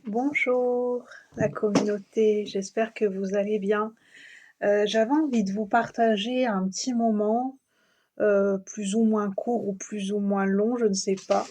Bonjour la communauté, j'espère que vous allez bien. J'avais envie de vous partager un petit moment, plus ou moins court ou plus ou moins long, je ne sais pas,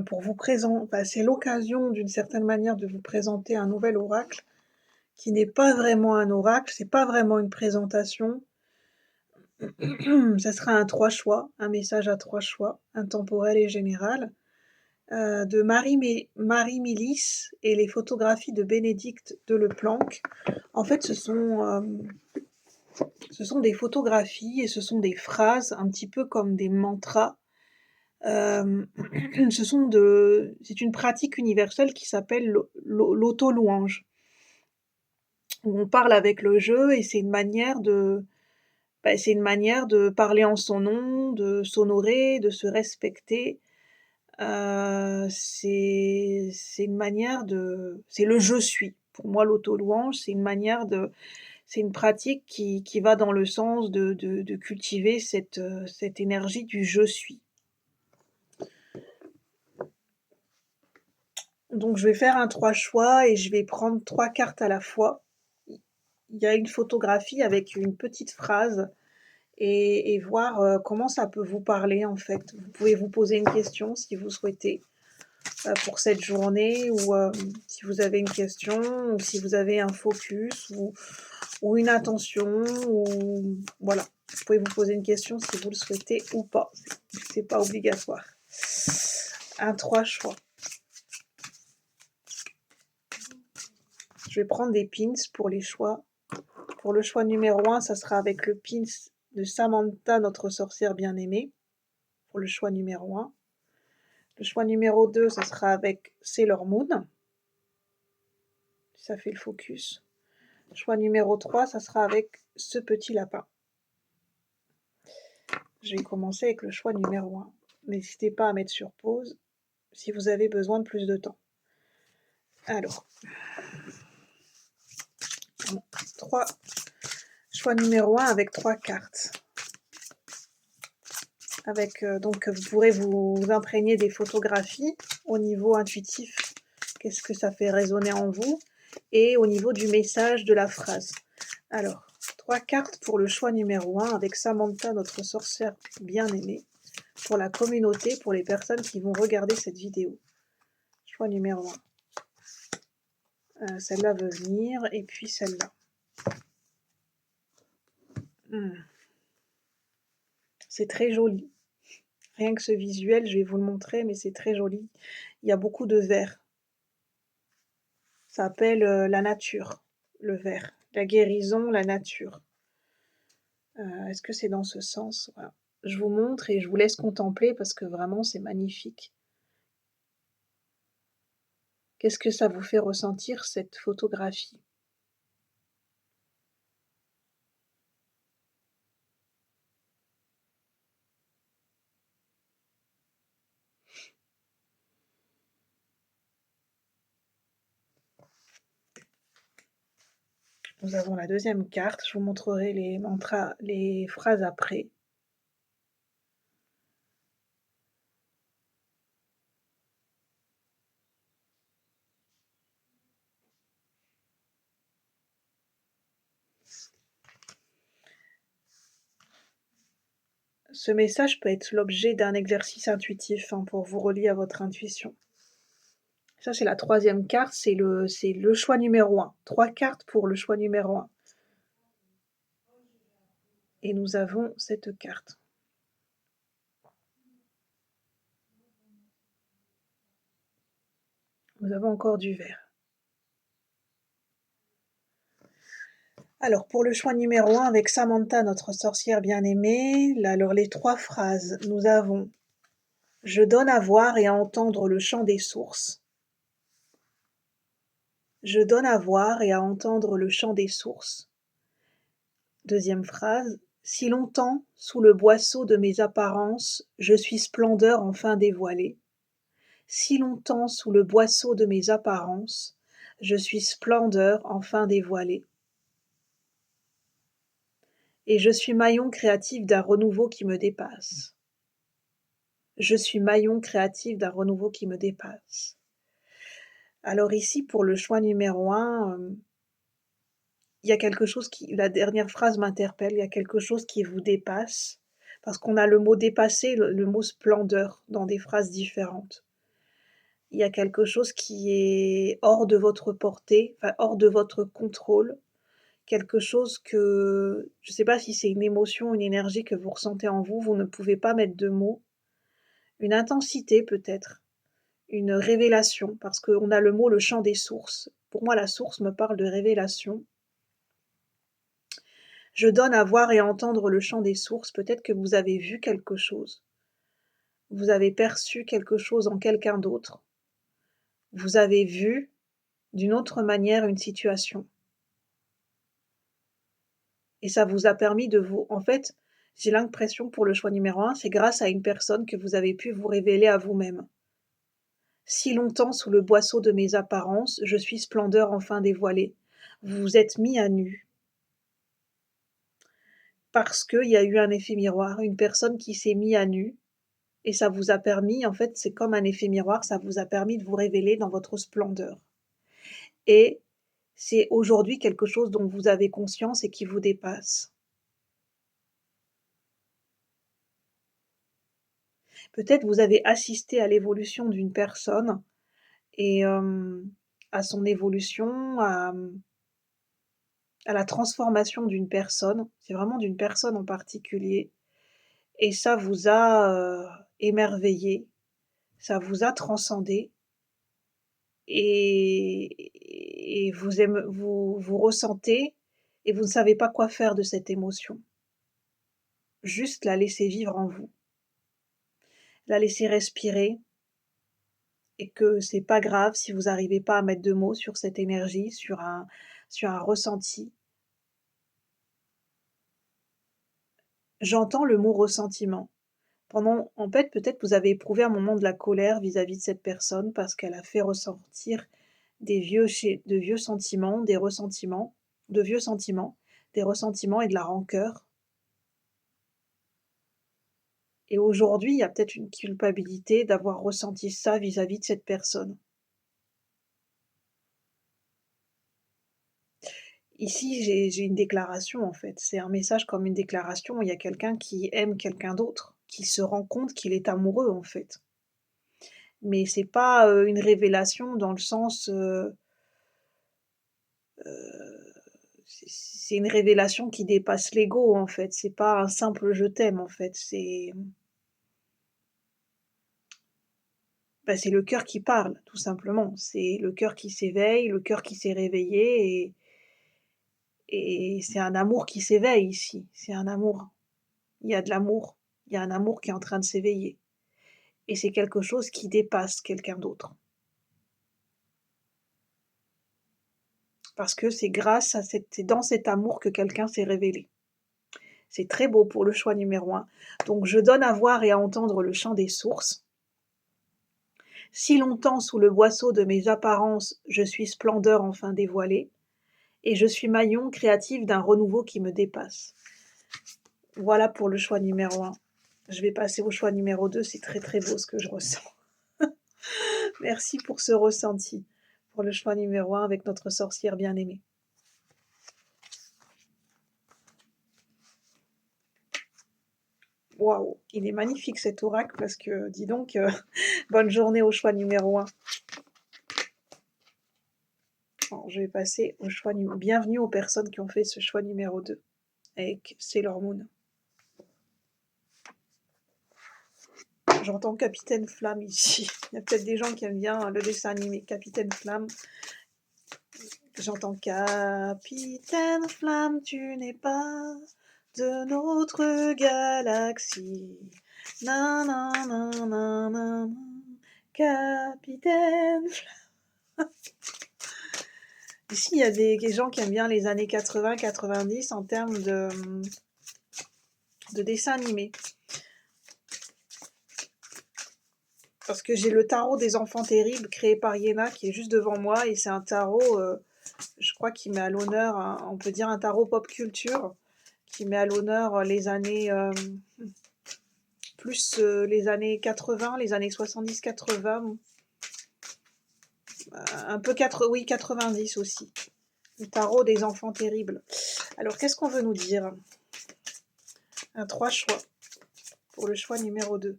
pour vous présenter. C'est l'occasion d'une certaine manière de vous présenter un nouvel oracle qui n'est pas vraiment un oracle, c'est pas vraiment une présentation. Ça sera un 3 choix, un message à 3 choix, intemporel et général. De Marie Milis et les photographies de Bénédicte Deleplanque. En fait, ce sont des photographies et ce sont des phrases un petit peu comme des mantras. C'est une pratique universelle qui s'appelle l'auto-louange. On parle avec le jeu et c'est une manière de parler en son nom, de s'honorer, de se respecter. C'est une manière c'est le «je suis». Pour moi, l'auto-louange, c'est une pratique qui va dans le sens de cultiver cette énergie du «je suis». Donc je vais faire un 3 choix et je vais prendre 3 cartes à la fois. Il y a une photographie avec une petite phrase et voir, comment ça peut vous parler, en fait. Vous pouvez vous poser une question si vous souhaitez. Pour cette journée ou si vous avez une question ou si vous avez un focus ou une intention ou voilà. Vous pouvez vous poser une question si vous le souhaitez ou pas. C'est pas obligatoire. Un 3 choix. Je vais prendre des pins pour les choix. Pour le choix numéro 1, ça sera avec le pins de Samantha, notre sorcière bien-aimée. Pour le choix numéro 1. Le choix numéro 2, ça sera avec Sailor Moon. Ça fait le focus. Choix numéro 3, ça sera avec ce petit lapin. Je vais commencer avec le choix numéro 1. N'hésitez pas à mettre sur pause si vous avez besoin de plus de temps. Alors, 3 choix numéro 1 avec 3 cartes. Donc vous pourrez vous imprégner des photographies au niveau intuitif. Qu'est-ce que ça fait résonner en vous? Et au niveau du message de la phrase. Alors, 3 cartes pour le choix numéro 1 avec Samantha, notre sorcière bien-aimée, pour la communauté, pour les personnes qui vont regarder cette vidéo. Choix numéro 1. Celle-là veut venir, et puis celle-là. C'est très joli. Rien que ce visuel, je vais vous le montrer, mais c'est très joli. Il y a beaucoup de vert. Ça appelle la nature, le vert. La guérison, la nature. Est-ce que c'est dans ce sens? Voilà. Je vous montre et je vous laisse contempler parce que vraiment c'est magnifique. Qu'est-ce que ça vous fait ressentir cette photographie? Nous avons la deuxième carte, je vous montrerai les mantras, les phrases après. Ce message peut être l'objet d'un exercice intuitif pour vous relier à votre intuition. Ça, c'est la troisième carte, c'est le choix numéro 1. 3 cartes pour le choix numéro 1. Et nous avons cette carte. Nous avons encore du vert. Alors, pour le choix numéro 1, avec Samantha, notre sorcière bien-aimée, alors les 3 phrases, nous avons « Je donne à voir et à entendre le chant des sources ». Je donne à voir et à entendre le chant des sources. Deuxième phrase, si longtemps, sous le boisseau de mes apparences, je suis splendeur enfin dévoilée. Si longtemps, sous le boisseau de mes apparences, je suis splendeur enfin dévoilée. Et je suis maillon créatif d'un renouveau qui me dépasse. Je suis maillon créatif d'un renouveau qui me dépasse. Alors ici, pour le choix numéro un, il y a quelque chose qui la dernière phrase m'interpelle, il y a quelque chose qui vous dépasse, parce qu'on a le mot «dépasser», le mot «splendeur» dans des phrases différentes. Il y a quelque chose qui est hors de votre portée, enfin hors de votre contrôle, quelque chose que je ne sais pas si c'est une émotion, une énergie que vous ressentez en vous, vous ne pouvez pas mettre de mots, une intensité peut-être, une révélation, parce qu'on a le mot «le chant des sources». Pour moi, la source me parle de révélation. Je donne à voir et à entendre le chant des sources. Peut-être que vous avez vu quelque chose. Vous avez perçu quelque chose en quelqu'un d'autre. Vous avez vu d'une autre manière une situation. Et ça vous a permis de vous en fait, j'ai l'impression pour le choix numéro un, c'est grâce à une personne que vous avez pu vous révéler à vous-même. Si longtemps sous le boisseau de mes apparences, je suis splendeur enfin dévoilée. Vous vous êtes mis à nu. Parce qu'il y a eu un effet miroir, une personne qui s'est mis à nu. Et ça vous a permis, en fait, c'est comme un effet miroir, ça vous a permis de vous révéler dans votre splendeur. Et c'est aujourd'hui quelque chose dont vous avez conscience et qui vous dépasse. Peut-être vous avez assisté à l'évolution d'une personne et à son évolution, à la transformation d'une personne. C'est vraiment d'une personne en particulier et ça vous a, émerveillé, ça vous a transcendé et vous ressentez et vous ne savez pas quoi faire de cette émotion. Juste la laisser vivre en vous, la laisser respirer et que c'est pas grave si vous n'arrivez pas à mettre de mots sur cette énergie, sur un ressenti. J'entends le mot ressentiment. Pendant en fait, peut-être vous avez éprouvé un moment de la colère vis-à-vis de cette personne parce qu'elle a fait ressortir de vieux sentiments, des ressentiments, de vieux sentiments, des ressentiments et de la rancœur. Et aujourd'hui, il y a peut-être une culpabilité d'avoir ressenti ça vis-à-vis de cette personne. Ici, j'ai une déclaration en fait, c'est un message comme une déclaration. Il y a quelqu'un qui aime quelqu'un d'autre, qui se rend compte qu'il est amoureux en fait. Mais c'est pas, une révélation dans le sens, c'est une révélation qui dépasse l'ego en fait. C'est pas un simple «je t'aime» en fait, c'est le cœur qui parle tout simplement. C'est le cœur qui s'éveille, le cœur qui s'est réveillé et c'est un amour qui s'éveille ici, c'est un amour. Il y a de l'amour, il y a un amour qui est en train de s'éveiller et c'est quelque chose qui dépasse quelqu'un d'autre. Parce que c'est dans cet amour que quelqu'un s'est révélé. C'est très beau pour le choix numéro un. Donc je donne à voir et à entendre le chant des sources. Si longtemps sous le boisseau de mes apparences, je suis splendeur enfin dévoilée, et je suis maillon créatif d'un renouveau qui me dépasse. Voilà pour le choix numéro un. Je vais passer au choix numéro 2. C'est très très beau ce que je ressens. Merci pour ce ressenti, pour le choix numéro un avec notre sorcière bien-aimée. Waouh, il est magnifique cet oracle parce que, dis donc, bonne journée au choix numéro un. Alors, je vais passer au choix numéro... Bienvenue aux personnes qui ont fait ce choix numéro 2 avec Sailor Moon. J'entends Capitaine Flamme ici. Il y a peut-être des gens qui aiment bien le dessin animé Capitaine Flamme. J'entends Capitaine Flamme, tu n'es pas de notre galaxie. Nanana, Capitaine Flamme. Ici, il y a des gens qui aiment bien les années 80-90 en termes de dessin animé. Parce que j'ai le tarot des enfants terribles créé par Yéna qui est juste devant moi et c'est un tarot, je crois, qui met à l'honneur, on peut dire un tarot pop culture, qui met à l'honneur les années, plus les années 80, les années 70-80. un peu oui, 90 aussi. Le tarot des enfants terribles. Alors, qu'est-ce qu'on veut nous dire? Un 3 choix. Pour le choix numéro 2.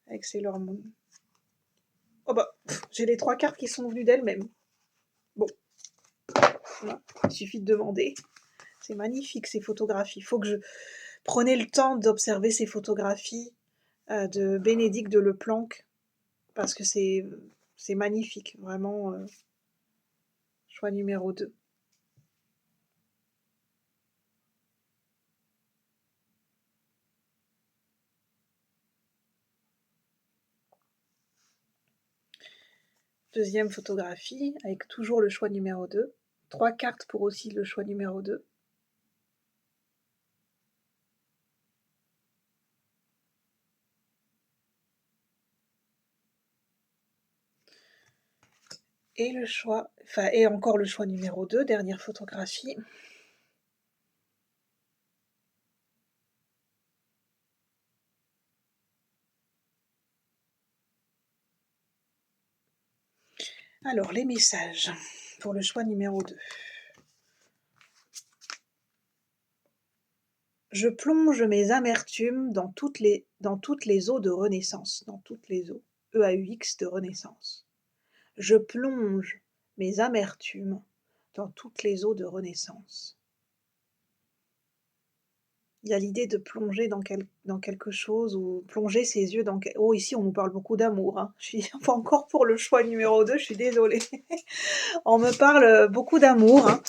Avec Sailor Moon. Oh bah, j'ai les 3 cartes qui sont venues d'elles-mêmes. Bon. Voilà. Il suffit de demander. C'est magnifique ces photographies. Il faut que je prenne le temps d'observer ces photographies de Bénédicte de Leplanck. Parce que c'est magnifique. Vraiment, choix numéro 2. Deuxième photographie, avec toujours le choix numéro 2. 3 cartes pour aussi le choix numéro 2. Et le choix, et encore le choix numéro 2, dernière photographie. Alors, les messages pour le choix numéro 2. Je plonge mes amertumes dans toutes les eaux de renaissance, dans toutes les eaux, EAUX de renaissance. Je plonge mes amertumes dans toutes les eaux de renaissance. Il y a l'idée de plonger dans quelque chose, ou plonger ses yeux dans... Oh, ici, on nous parle beaucoup d'amour. Hein. Je suis pas encore pour le choix numéro 2, je suis désolée. On me parle beaucoup d'amour. Hein.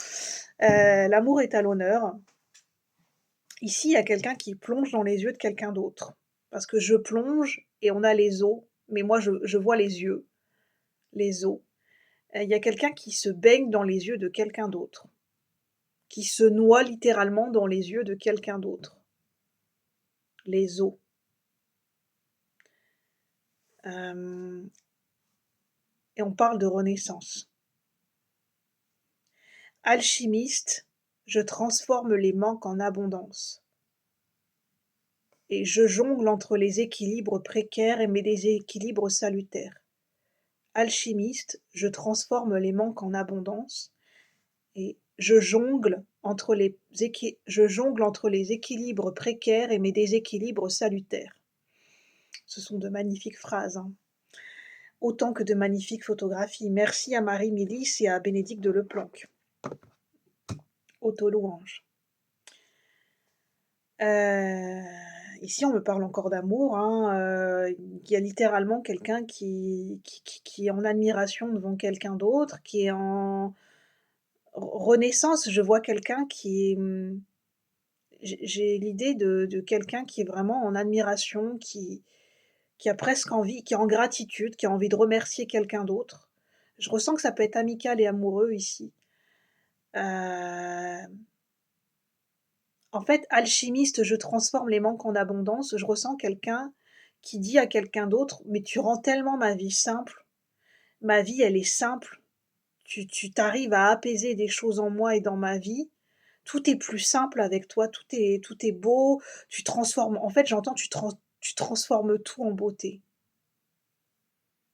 L'amour est à l'honneur. Ici, il y a quelqu'un qui plonge dans les yeux de quelqu'un d'autre. Parce que je plonge et on a les os, mais moi, je vois les yeux, les os. Il y a quelqu'un qui se baigne dans les yeux de quelqu'un d'autre. Qui se noie littéralement dans les yeux de quelqu'un d'autre. Les os. Et on parle de renaissance. Alchimiste, je transforme les manques en abondance. Et je jongle entre les équilibres précaires et mes déséquilibres salutaires. Alchimiste, je transforme les manques en abondance. Et je jongle entre les équilibres précaires et mes déséquilibres salutaires. Ce sont de magnifiques phrases. Hein. Autant que de magnifiques photographies. Merci à Marie Milice et à Bénédicte de Leplanck. Auto-louange. Ici, on me parle encore d'amour. Hein. Il y a littéralement quelqu'un qui est en admiration devant quelqu'un d'autre, qui est en renaissance. Je vois quelqu'un qui est... J'ai l'idée de quelqu'un qui est vraiment en admiration, qui a presque envie, qui est en gratitude, qui a envie de remercier quelqu'un d'autre. Je ressens que ça peut être amical et amoureux ici. En fait, alchimiste, je transforme les manques en abondance. Je ressens quelqu'un qui dit à quelqu'un d'autre, mais tu rends tellement ma vie simple. Ma vie, elle est simple. Tu t'arrives à apaiser des choses en moi et dans ma vie. Tout est plus simple avec toi. Tout est beau. Tu transformes. En fait, j'entends, tu transformes tout en beauté.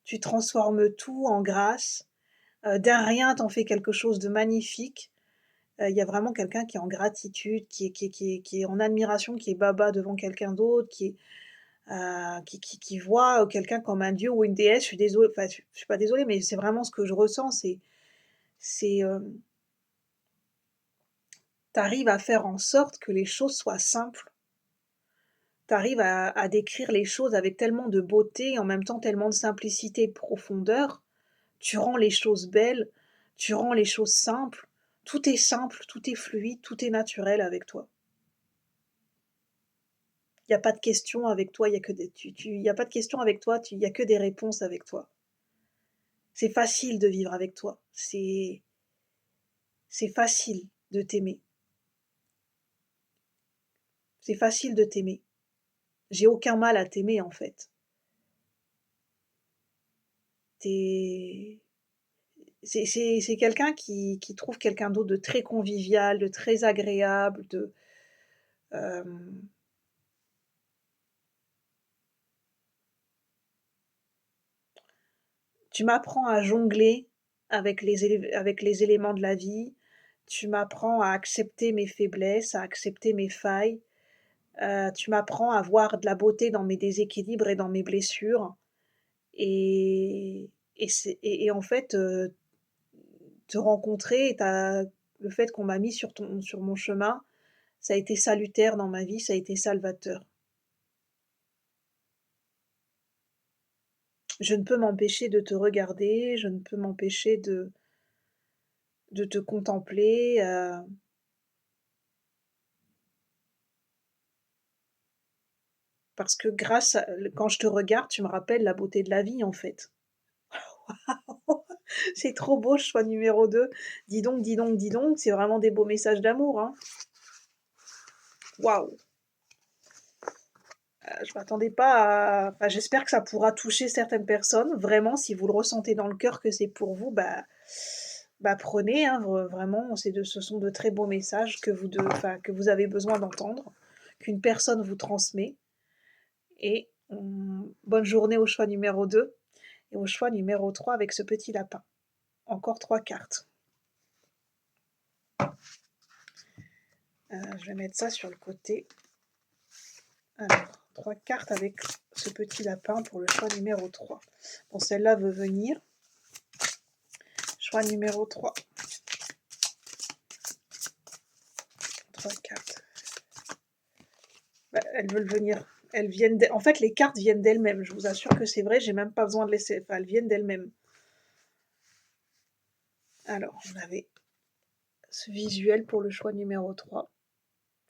Tu transformes tout en grâce. D'un rien, t'en fais quelque chose de magnifique. Il y a vraiment quelqu'un qui est en gratitude, qui est en admiration, qui est baba devant quelqu'un d'autre, qui voit quelqu'un comme un dieu ou une déesse. Je suis désolée, enfin, je suis pas désolée, mais c'est vraiment ce que je ressens. C'est, t'arrives à faire en sorte que les choses soient simples. T'arrives à décrire les choses avec tellement de beauté, et en même temps tellement de simplicité et de profondeur. Tu rends les choses belles, tu rends les choses simples. Tout est simple, tout est fluide, tout est naturel avec toi. Il y a pas de questions avec toi, il y a que des il y a pas de questions avec toi, il y a que des réponses avec toi. C'est facile de vivre avec toi. C'est facile de t'aimer. C'est facile de t'aimer. J'ai aucun mal à t'aimer, en fait. Tu c'est quelqu'un qui trouve quelqu'un d'autre de très convivial, de très agréable, hem Tu m'apprends à jongler avec les éléments de la vie. Tu m'apprends à accepter mes faiblesses, à accepter mes failles. Tu m'apprends à voir de la beauté dans mes déséquilibres et dans mes blessures et et en fait, te rencontrer, le fait qu'on m'a mis sur mon chemin, ça a été salutaire dans ma vie, ça a été salvateur. Je ne peux m'empêcher de te regarder, je ne peux m'empêcher de te contempler, parce que quand je te regarde, tu me rappelles la beauté de la vie, en fait. C'est trop beau, ce choix numéro 2. Dis donc, dis donc, dis donc, c'est vraiment des beaux messages d'amour, hein. Waouh! Je m'attendais pas à enfin, j'espère que ça pourra toucher certaines personnes. Vraiment, si vous le ressentez dans le cœur que c'est pour vous, prenez, hein, vraiment, ce sont de très beaux messages que vous avez besoin d'entendre, qu'une personne vous transmet et bonne journée au choix numéro 2 et au choix numéro 3 avec ce petit lapin. Encore 3 cartes. Je vais mettre ça sur le côté. Alors, 3 cartes avec ce petit lapin pour le choix numéro 3. Bon, celle-là veut venir. Choix numéro 3. 3 cartes. Elles veulent venir. En fait, les cartes viennent d'elles-mêmes. Je vous assure que c'est vrai, j'ai même pas besoin de laisser. Enfin, elles viennent d'elles-mêmes. Alors, on avait ce visuel pour le choix numéro 3.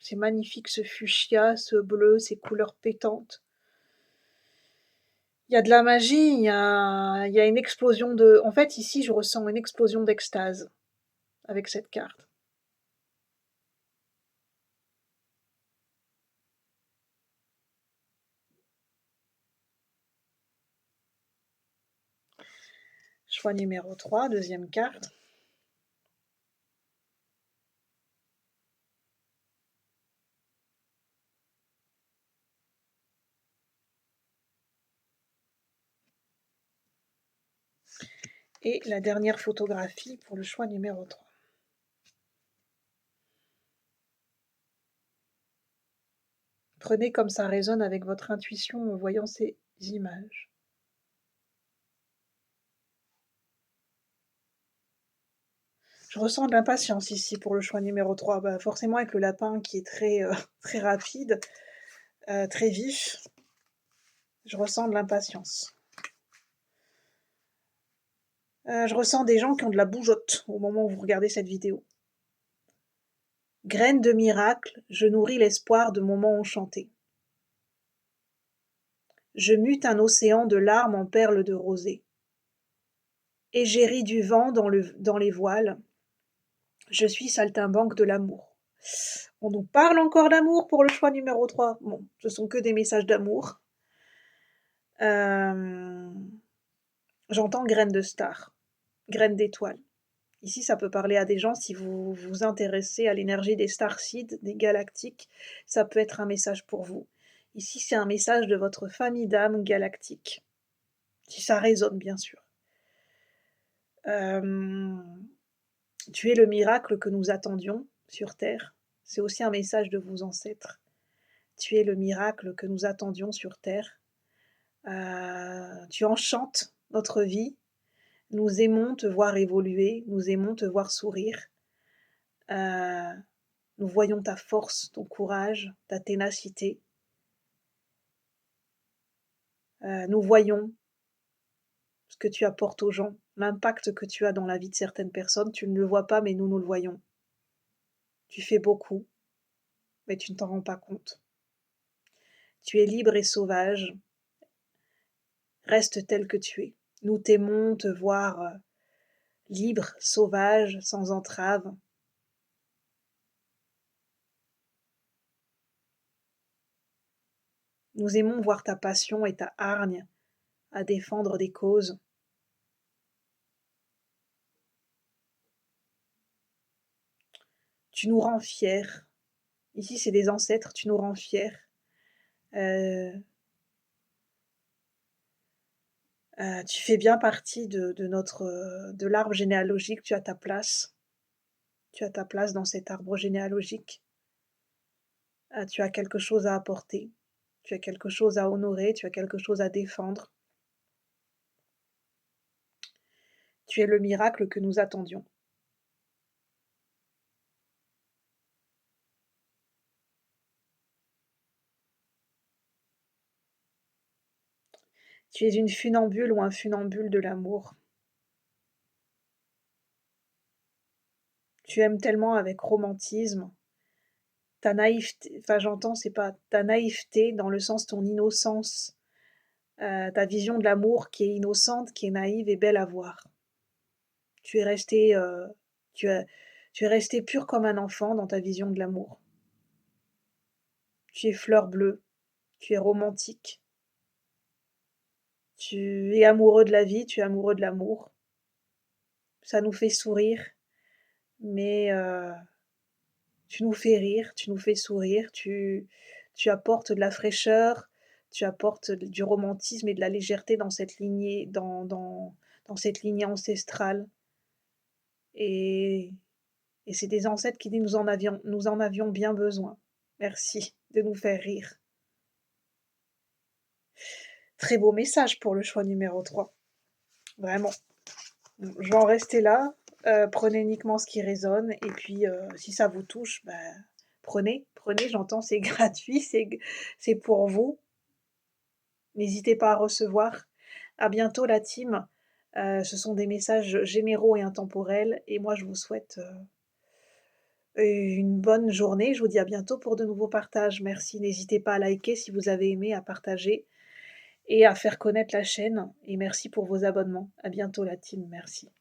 C'est magnifique, ce fuchsia, ce bleu, ces couleurs pétantes. Il y a de la magie, il y a une explosion de... En fait, ici, je ressens une explosion d'extase avec cette carte. Choix numéro 3, deuxième carte. Et la dernière photographie pour le choix numéro 3. Prenez comme ça résonne avec votre intuition en voyant ces images. Je ressens de l'impatience ici pour le choix numéro 3. Forcément avec le lapin qui est très, très rapide, très vif. Je ressens de l'impatience. Je ressens des gens qui ont de la bougeotte au moment où vous regardez cette vidéo. Graine de miracle, je nourris l'espoir de moments enchantés. Je mute un océan de larmes en perles de rosée. Égérie du vent dans les voiles, je suis saltimbanque de l'amour. On nous parle encore d'amour pour le choix numéro 3. Bon, ce sont que des messages d'amour. J'entends graine de star, graine d'étoile. Ici, ça peut parler à des gens si vous vous intéressez à l'énergie des starseeds, des galactiques. Ça peut être un message pour vous. Ici, c'est un message de votre famille d'âme galactique. Si ça résonne, bien sûr. Tu es le miracle que nous attendions sur Terre. C'est aussi un message de vos ancêtres. Tu es le miracle que nous attendions sur Terre. Tu enchantes notre vie. Nous aimons te voir évoluer, nous aimons te voir sourire. Nous voyons ta force, ton courage, ta ténacité. Nous voyons ce que tu apportes aux gens, l'impact que tu as dans la vie de certaines personnes. Tu ne le vois pas, mais nous le voyons. Tu fais beaucoup, mais tu ne t'en rends pas compte. Tu es libre et sauvage. Reste tel que tu es. Nous t'aimons te voir libre, sauvage, sans entrave. Nous aimons voir ta passion et ta hargne à défendre des causes. Tu nous rends fiers. Ici, c'est des ancêtres, tu nous rends fiers. Tu fais bien partie de notre, de l'arbre généalogique, tu as ta place. Tu as ta place dans cet arbre généalogique. Tu as quelque chose à apporter, tu as quelque chose à honorer, tu as quelque chose à défendre. Tu es le miracle que nous attendions. Tu es une funambule ou un funambule de l'amour. Tu aimes tellement avec romantisme, ta naïveté, enfin j'entends, c'est pas ta naïveté dans le sens ton innocence, ta vision de l'amour qui est innocente, qui est naïve et belle à voir. Tu es resté, tu as tu es resté pur comme un enfant dans ta vision de l'amour. Tu es fleur bleue, tu es romantique, tu es amoureux de la vie, tu es amoureux de l'amour. Ça nous fait sourire, mais tu nous fais rire, tu nous fais sourire, tu apportes de la fraîcheur, tu apportes du romantisme et de la légèreté dans cette lignée dans cette lignée ancestrale et c'est des ancêtres qui disent: «Nous en avions bien besoin. Merci de nous faire rire». Très beau message pour le choix numéro 3, vraiment. Je vais en rester là, prenez uniquement ce qui résonne et puis, si ça vous touche, bah, prenez, j'entends, c'est gratuit, c'est pour vous. N'hésitez pas à recevoir. À bientôt la team. Ce sont des messages généraux et intemporels et moi je vous souhaite, une bonne journée. Je vous dis à bientôt pour de nouveaux partages. Merci, n'hésitez pas à liker si vous avez aimé, à partager et à faire connaître la chaîne et merci pour vos abonnements. À bientôt la team, merci.